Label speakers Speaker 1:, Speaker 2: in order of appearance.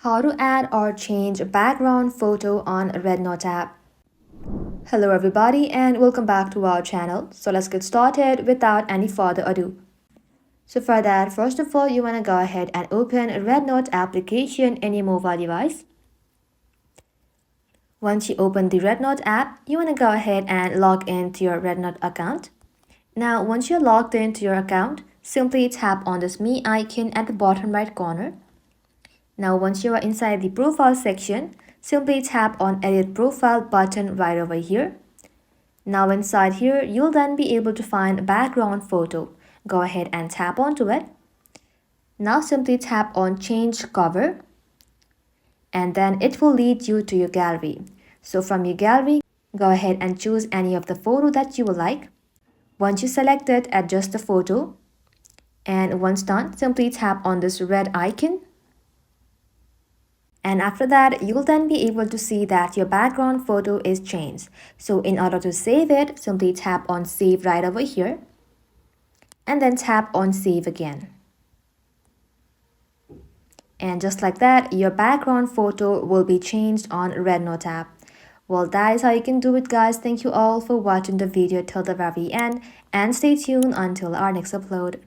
Speaker 1: How to add or change a background photo on RedNote app. Hello everybody and welcome back to our channel. So let's get started without any further ado. So for that, first of all, you want to go ahead and open a RedNote application in your mobile device. Once you open the RedNote app, you want to go ahead and log into your RedNote account. Now, once you're logged into your account, simply tap on this Me icon at the bottom right corner. Now, once you are inside the profile section, simply tap on Edit Profile button right over here. Now inside here, you'll then be able to find a background photo. Go ahead and tap onto it. Now simply tap on Change Cover, and then it will lead you to your gallery. So from your gallery, go ahead and choose any of the photo that you would like. Once you select it, adjust the photo, and once done, simply tap on this red icon. And after that, you'll then be able to see that your background photo is changed. So in order to save it, simply tap on Save right over here. And then tap on Save again. And just like that, your background photo will be changed on RedNote app. Well, that is how you can do it, guys. Thank you all for watching the video till the very end. And stay tuned until our next upload.